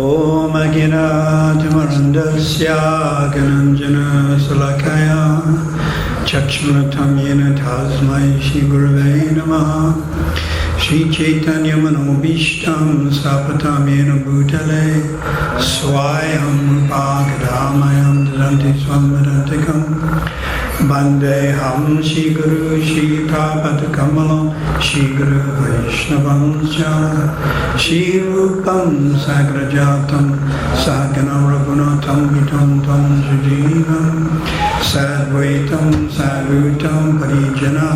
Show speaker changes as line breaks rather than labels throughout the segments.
Om Aginatamurandasya Gananjana Salakaya Chakshmatam Yena Tasmai Shri Gurave Namaha Shri Chaitanya Manobishtam Sapatam Yena Bhutale Swayam Bhagadamayam Dadanti Swamadatikam Bandeham Shri Guru Shri Prabhupada Shri Guru Vaishnavam Shri Rupam Sagrajatam Sagana Raghunatam Vitam Tam Sujivam Sadvaitam Sadutam Parijana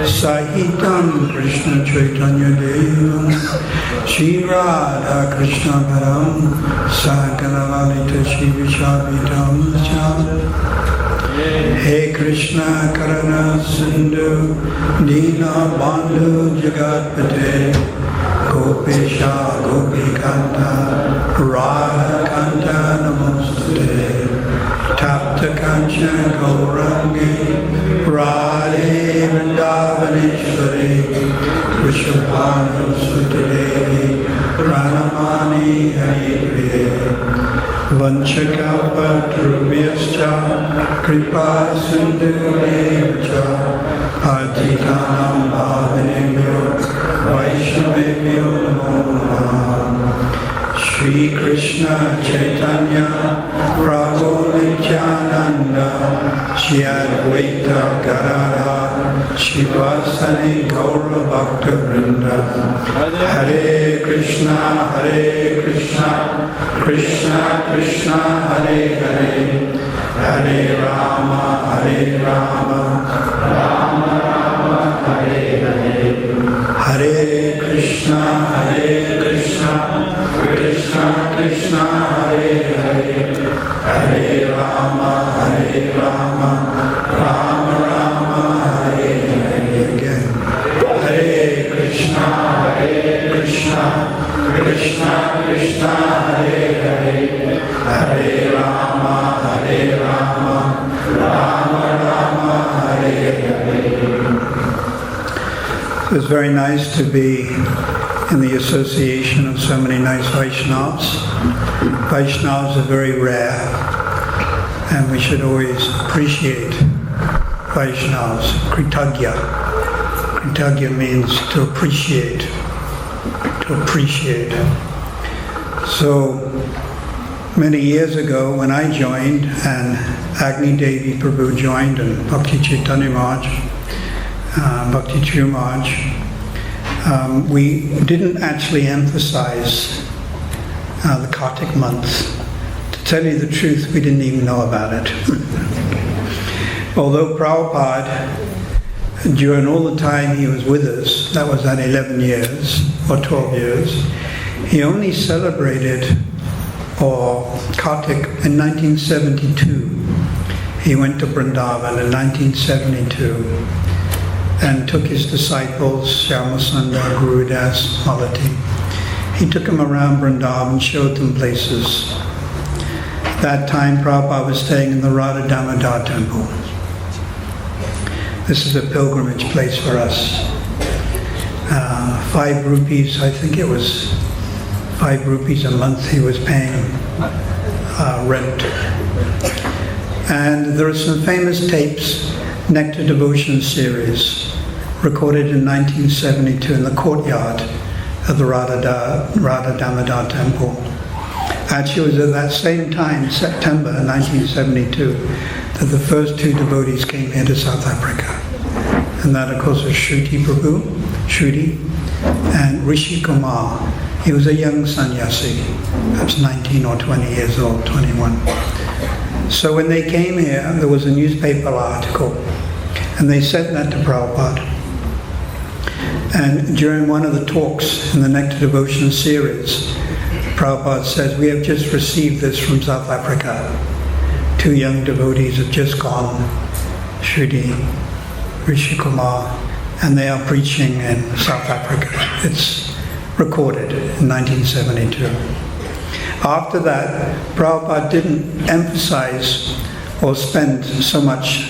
Sahitam Krishna Chaitanya Devam Shri Radha Krishna Param Sagana Lalita Shri Vishwavitam Hey Krishna Karana Sindhu Dina Bandhu Jagatpate Gopesha Gopikanta Radha Kanta Namostate Tapta Kancha Gaurangi Radhe Vrindavaneshwari Vishwabhanu Sutadevi Pranamani Haripriye Vanchakalpatrubhyascha Kripa Sindhuvevcha Patitanam Bhavanebhyo Vaishnavebhyo Namo Namaha Shri Krishna Chaitanya Prabhu Nityananda Shri Advaita Gadadhara Shivasani Gaura Bhakta Vrinda Hare Krishna Krishna Krishna Hare Hare Hare Rama Rama Rama Hare Hare Hare Krishna Krishna Krishna Hare Hare Hare Rama Rama Rama Hare Hare. Again, Hare Krishna Krishna Krishna Hare Hare Hare Rama Rama Rama Hare Hare. It's very nice to be in the association of so many nice Vaishnavas. Vaishnavas are very rare, and we should always appreciate Vaishnavas. Kritagya. Kritagya means to appreciate. To appreciate. So many years ago when I joined, and Agni Devi Prabhu joined, and Bhakti Chaitanya Maharaj, Bhakti Churu Maharaj, we didn't actually emphasize the Kartik month. To tell you the truth, we didn't even know about it. Although Prabhupada, during all the time he was with us, that was at 11 years or 12 years, he only celebrated Kartik in 1972. He went to Vrindavan in 1972 and took his disciples, Shyamasundar, Gurudas, Malati. He took them around Vrindavan, showed them places. That time Prabhupada was staying in the Radha Damodar temple. This is a pilgrimage place for us. 5 rupees, I think it was 5 rupees a month he was paying rent. And there are some famous tapes, Nectar Devotion series, recorded in 1972 in the courtyard of the Radha Damodar temple. Actually, it was at that same time, September 1972, that the first 2 devotees came here to South Africa. And that, of course, was Shruti Prabhu, and Rishi Kumar. He was a young sannyasi, perhaps 19 or 20 years old, 21. So when they came here, there was a newspaper article, and they sent that to Prabhupada. And during one of the talks in the Nectar Devotion series, Prabhupada says, we have just received this from South Africa. 2 young devotees have just gone, Shruti, Rishi Kumar, and they are preaching in South Africa. It's recorded in 1972. After that, Prabhupada didn't emphasize or spend so much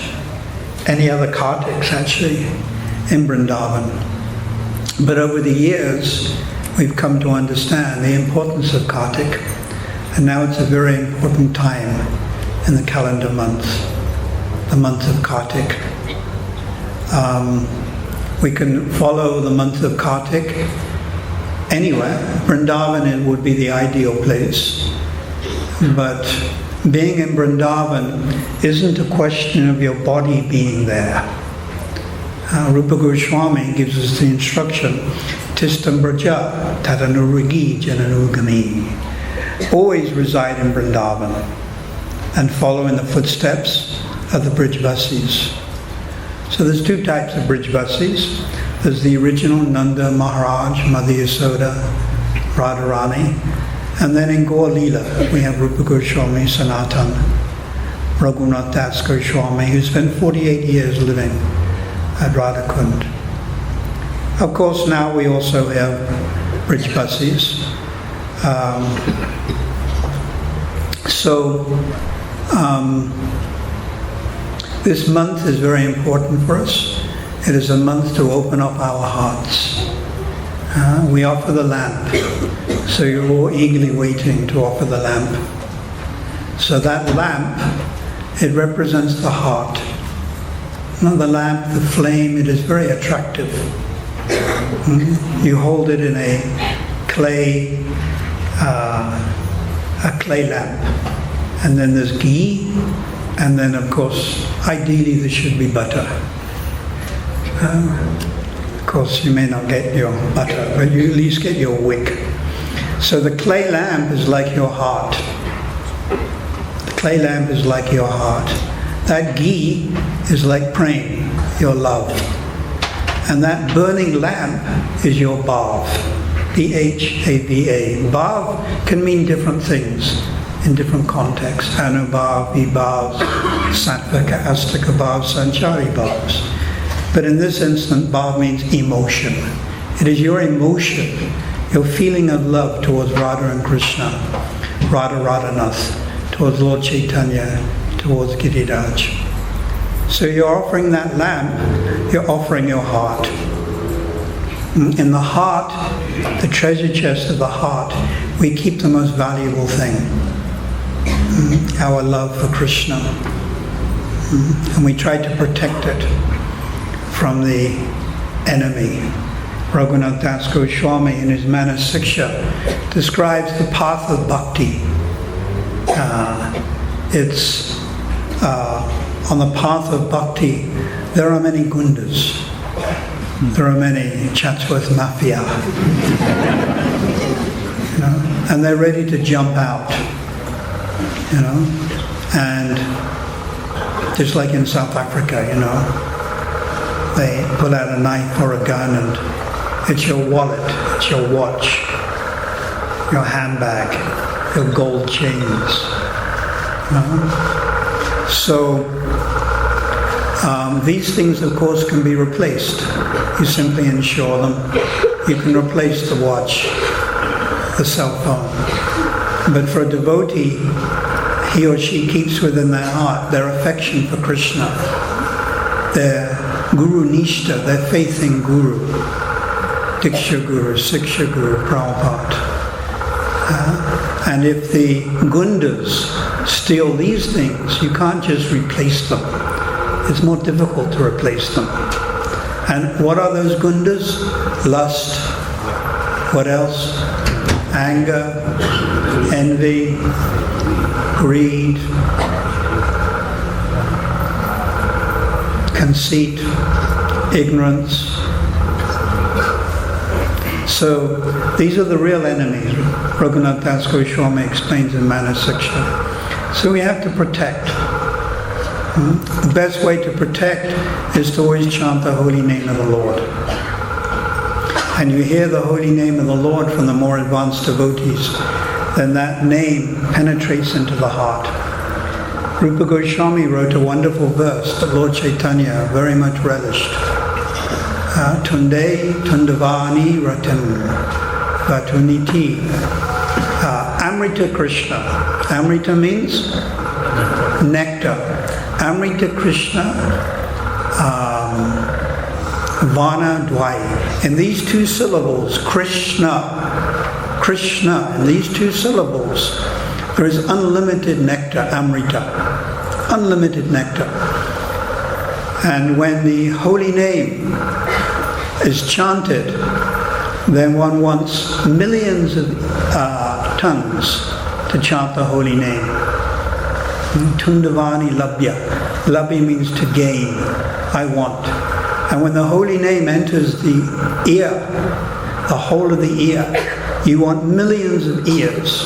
any other Kartiks actually in Vrindavan. But over the years, we've come to understand the importance of Kartik And now it's a very important time in the calendar month, the month of Kartik. We can follow the month of Kartik anywhere. Vrindavan would be the ideal place. But being in Vrindavan isn't a question of your body being there. Rupa Goswami gives us the instruction, Tistam Braja, Tadanuragi Jananugami. Always reside in Vrindavan and follow in the footsteps of the Brijvasis. So there's two types of Brijvasis. There's the original Nanda Maharaj, Mother Yasoda, Radharani. And then in Gaur Leela, we have Rupa Goswami, Sanatan, Raghunath Das Goswami, who spent 48 years living at Radhakund. Of course, now we also have Brijvasis. This month is very important for us. It is a month to open up our hearts. We offer the lamp. So you're all eagerly waiting to offer the lamp. So that lamp, it represents the heart. Now the lamp, the flame, it is very attractive. You hold it in a clay lamp. And then there's ghee. And then, of course, ideally there should be butter. Of course, you may not get your butter, but you at least get your wick. So the clay lamp is like your heart. The clay lamp is like your heart. That ghee is like praying, your love. And that burning lamp is your bhav, B-H-A-V-A. Bhav can mean different things in different contexts. Anubhav, vibhavs, sattvika, astika bhavs, sanchari bhavs. But in this instance, bhav means emotion. It is your emotion, your feeling of love towards Radha and Krishna, Radha Radhanath, towards Lord Chaitanya, towards Giriraj. So you're offering that lamp, you're offering your heart. In the heart, the treasure chest of the heart, we keep the most valuable thing, our love for Krishna. And we try to protect it from the enemy. Raghunath Das Goswami in his Manasiksha describes the path of bhakti. On the path of bhakti, there are many gundas. There are many Chatsworth Mafia. And they're ready to jump out. And just like in South Africa, they pull out a knife or a gun and it's your wallet, it's your watch, your handbag, your gold chains. So these things, of course, can be replaced. You simply insure them. You can replace the watch, the cell phone. But for a devotee, he or she keeps within their heart their affection for Krishna, their Guru Nishta, their faith in Guru, Diksha Guru, Siksha Guru, Prabhupada. And if the gundas steal these things, you can't just replace them. It's more difficult to replace them. And what are those gundas? Lust. What else? Anger, envy, greed, conceit, ignorance. So these are the real enemies. Raghunath Das Goswami explains in Manasiksha. So we have to protect. The best way to protect is to always chant the holy name of the Lord. And you hear the holy name of the Lord from the more advanced devotees, then that name penetrates into the heart. Rupa Goswami wrote a wonderful verse that Lord Chaitanya very much relished. Tunde Tundavani Ratam Vatuniti Amrita Krishna. Amrita means nectar. Amrita Krishna Vana Dwai. In these two syllables, Krishna, in these two syllables, There is unlimited nectar, amrita, unlimited nectar. And when the holy name is chanted, then one wants millions of tongues to chant the holy name. Tundavani labhya. Labhya means to gain. I want. And when the holy name enters the ear, the whole of the ear, you want millions of ears.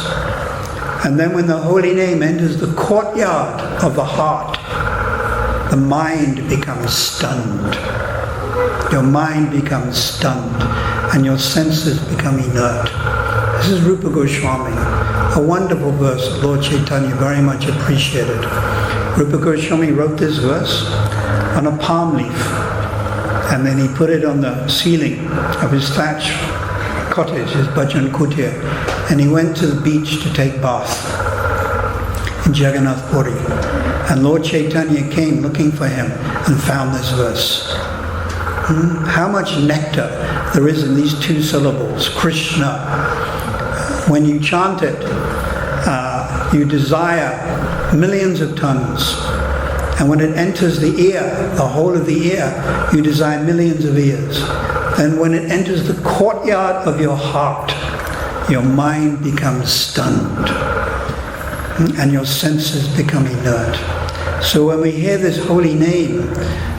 And then when the holy name enters the courtyard of the heart, the mind becomes stunned. Your mind becomes stunned and your senses become inert. This is Rupa Goswami, a wonderful verse that Lord Chaitanya very much appreciated. Rupa Goswami wrote this verse on a palm leaf, and then he put it on the ceiling of his thatch cottage, his bhajan kutir, and he went to the beach to take bath in Jagannath Puri. And Lord Chaitanya came looking for him and found this verse. How much nectar there is in these two syllables, Krishna. When you chant it, you desire millions of tongues. And when it enters the ear, the whole of the ear, you desire millions of ears. And when it enters the courtyard of your heart, your mind becomes stunned and your senses become inert. So when we hear this holy name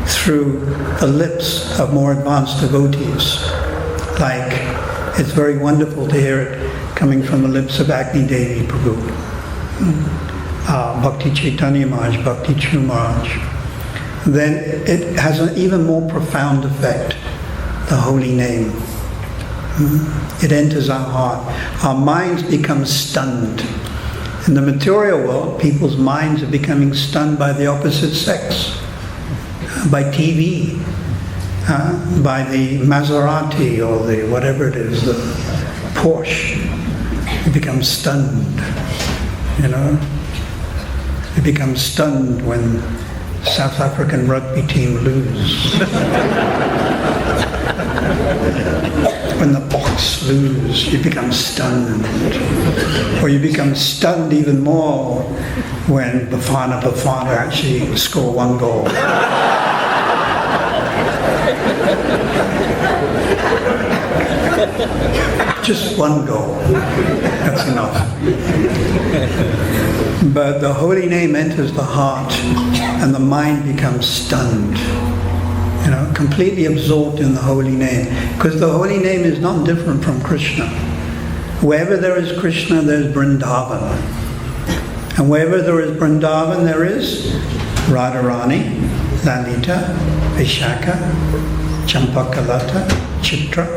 through the lips of more advanced devotees, like it's very wonderful to hear it coming from the lips of Agni Devi Prabhu, Bhakti Chaitanya Maharaj, Bhakti Chu Maharaj, then it has an even more profound effect, the holy name. It enters our heart. Our minds become stunned. In the material world, people's minds are becoming stunned by the opposite sex, by TV, by the Maserati or the whatever it is, the Porsche. You become stunned, you know. You become stunned when South African rugby team lose. When the Boks lose, you become stunned. Or you become stunned even more when Bafana actually score one goal. Just one goal. That's enough. But the holy name enters the heart and the mind becomes stunned. You know, completely absorbed in the holy name. Because the holy name is not different from Krishna. Wherever there is Krishna, there is Vrindavan. And wherever there is Vrindavan, there is Radharani, Lalita, Vishaka, Champakalata, Chitra,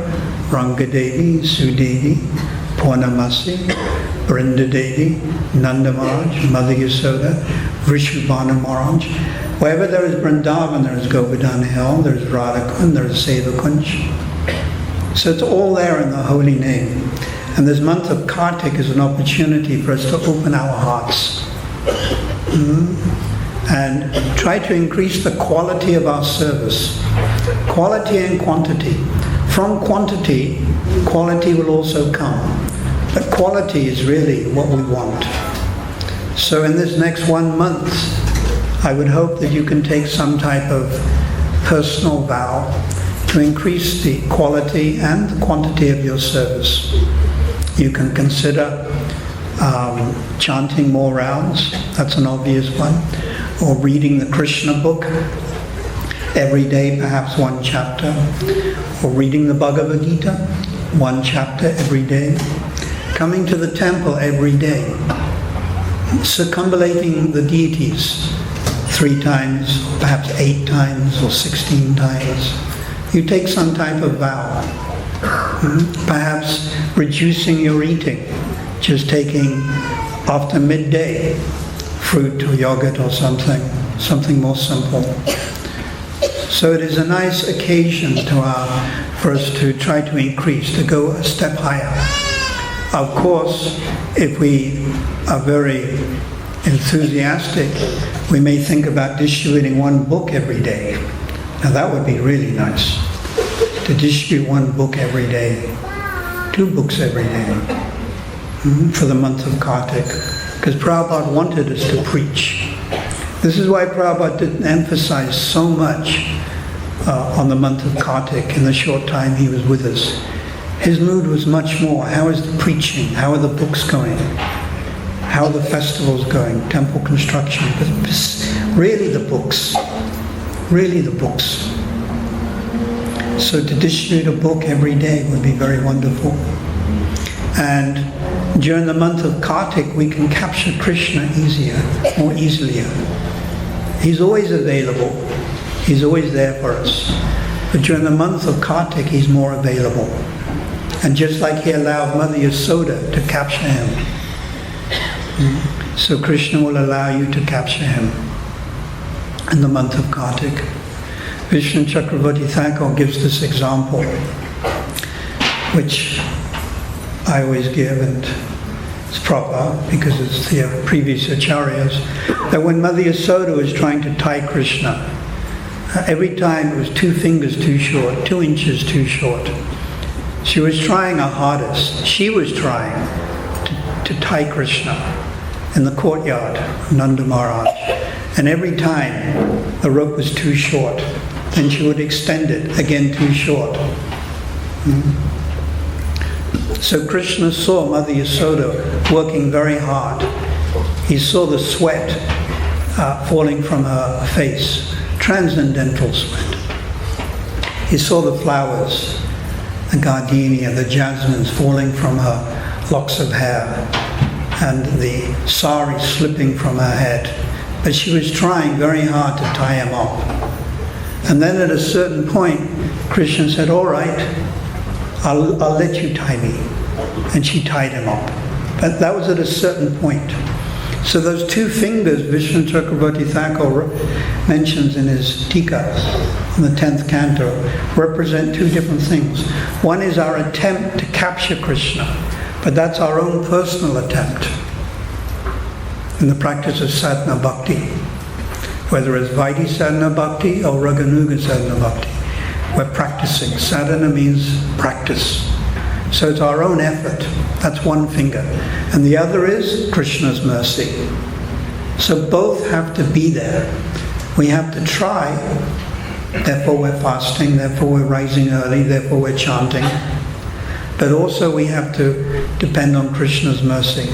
Rangadevi, Sudevi, Purnamasi, Brindadevi, Nanda Maharaj, Mother Yasoda, Vrishabhanu Maharaj. Wherever there is Vrindavan, there is Govardhan Hill, there is Radhakund, there is Sevakunj. So it's all there in the holy name. And this month of Kartik is an opportunity for us to open our hearts and try to increase the quality of our service. Quality and quantity. From quantity, quality will also come. But quality is really what we want. So in this next 1 month, I would hope that you can take some type of personal vow to increase the quality and the quantity of your service. You can consider chanting more rounds, that's an obvious one, or reading the Krishna book every day, perhaps one chapter, or reading the Bhagavad Gita, one chapter every day, coming to the temple every day, circumambulating the deities 3 times, perhaps 8 times or 16 times. You take some type of vow. Perhaps reducing your eating, just taking after midday fruit or yogurt or something more simple. So it is a nice occasion for us to try to increase, to go a step higher. Of course, if we are very enthusiastic, we may think about distributing 1 book every day. Now that would be really nice, to distribute 1 book every day, 2 books every day, for the month of Kartik. because Prabhupada wanted us to preach. This is why Prabhupada didn't emphasize so much on the month of Kartik in the short time he was with us. His mood was much more, how is the preaching? How are the books going? How are the festivals going? Temple construction? But really the books. Really the books. So to distribute a book every day would be very wonderful. And during the month of Kartik, we can capture Krishna more easily. He's always available. He's always there for us. But during the month of Kartik, he's more available. And just like he allowed Mother Yasoda to capture him, so Krishna will allow you to capture him in the month of Kartik. Vishnu Chakravarti Thakur gives this example, which I always give, and it's proper because it's the previous acharyas, that when Mother Yasoda was trying to tie Krishna, every time it was 2 fingers too short, 2 inches too short. She was trying her hardest. She was trying to tie Krishna in the courtyard of Nanda Maharaj. And every time the rope was too short, then she would extend it, again too short. So Krishna saw Mother Yasoda working very hard. He saw the sweat falling from her face, transcendental sweat. He saw the flowers, the gardenia, the jasmines falling from her locks of hair, and the sari slipping from her head. But she was trying very hard to tie him up. And then at a certain point, Krishna said, all right, I'll let you tie me. And she tied him up. But that was at a certain point. So those 2 fingers Vishnu Chakravarti Thakur mentions in his Tika, in the 10th canto, represent 2 different things. One is our attempt to capture Krishna, but that's our own personal attempt in the practice of sadhana bhakti, whether it's Vaidhi sadhana bhakti or Raganuga sadhana bhakti. We're practicing. Sadhana means practice. So it's our own effort. That's one finger. And the other is Krishna's mercy. So both have to be there. We have to try, therefore we're fasting, therefore we're rising early, therefore we're chanting. But also we have to depend on Krishna's mercy.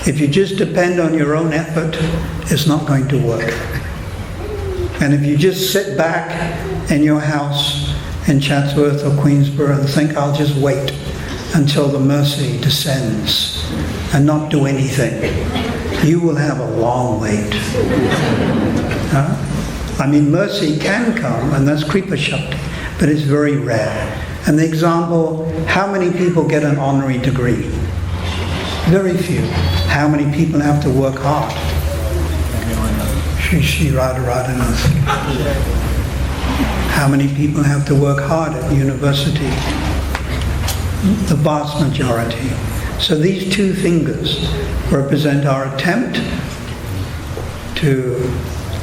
If you just depend on your own effort, it's not going to work. And if you just sit back in your house in Chatsworth or Queensborough and think, I'll just wait until the mercy descends and not do anything, you will have a long wait. I mean, mercy can come, and that's Kripa Shakti, but it's very rare. And the example, how many people get an honorary degree? Very few. How many people have to work hard? Shri Radharanath. How many people have to work hard at university? The vast majority. So these 2 fingers represent our attempt to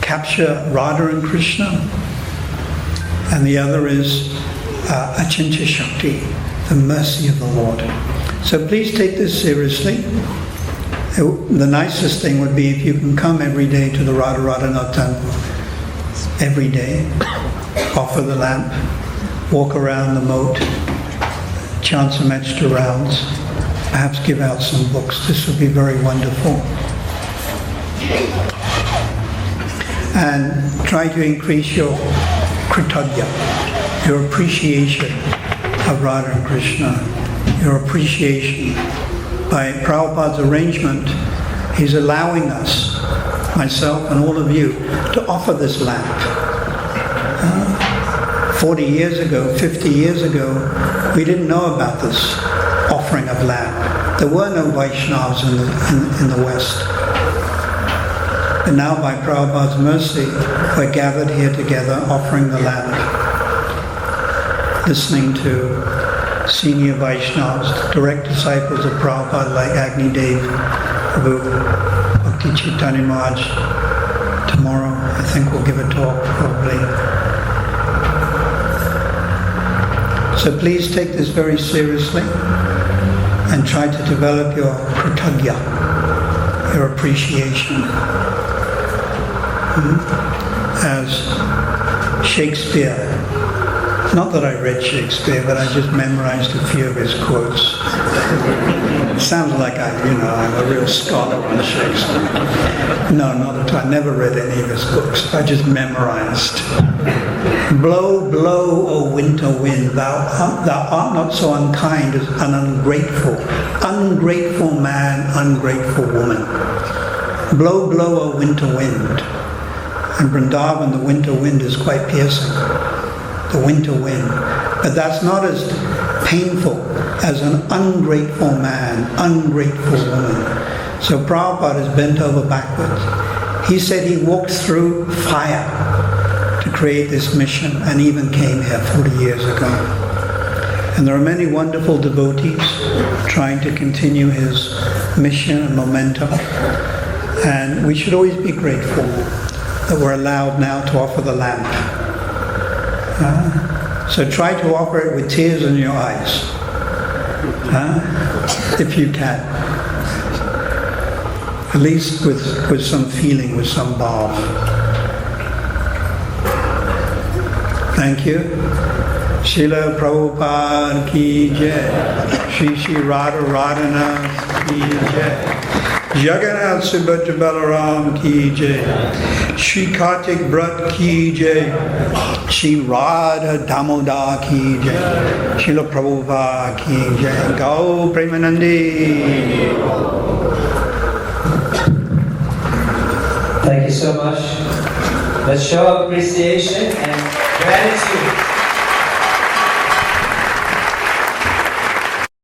capture Radha and Krishna, and the other is Achintya Shakti, the mercy of the Lord. So please take this seriously. The nicest thing would be if you can come every day to the Radha Radhanath temple. Every day. Offer the lamp. Walk around the moat. Chant some extra rounds. Perhaps give out some books. This would be very wonderful. And try to increase your kritagya, your appreciation of Radha and Krishna, your appreciation. By Prabhupada's arrangement, he's allowing us, myself and all of you, to offer this lamp. 40 years ago, 50 years ago, we didn't know about this offering of lamp. There were no Vaishnavas in the West. But now by Prabhupada's mercy, we're gathered here together offering the lamp, listening to senior Vaishnavas, direct disciples of Prabhupada like Agni Dev, Prabhu, Bhakti Chaitanya Maharaj. Tomorrow, I think we'll give a talk, probably. So please take this very seriously and try to develop your kritagya, your appreciation. As Shakespeare, not that I read Shakespeare, but I just memorized a few of his quotes. It sounds like I'm a real scholar on Shakespeare. No, not at all. I never read any of his books. I just memorized. Blow, blow, O winter wind, thou art not so unkind as an ungrateful man, ungrateful woman. Blow, blow, O winter wind. In Vrindavan, the winter wind is quite piercing. The winter wind. But that's not as painful as an ungrateful man, ungrateful woman. So Prabhupada is bent over backwards. He said he walked through fire to create this mission and even came here 40 years ago. And there are many wonderful devotees trying to continue his mission and momentum. And we should always be grateful that we're allowed now to offer the lamp. So try to offer it with tears in your eyes, if you can. At least with some feeling, with some bhav. Thank you. Srila Prabhupada ki jai. Shri Radha Radhanath ki jai. Jagannath Subhadra Balaram ki jai. Shri Kartik Brat ki jai. Shri Radha Damodar ki jai. Srila Prabhupada ki jai. Gau Premanandi.
Thank you so much. Let's show appreciation and gratitude.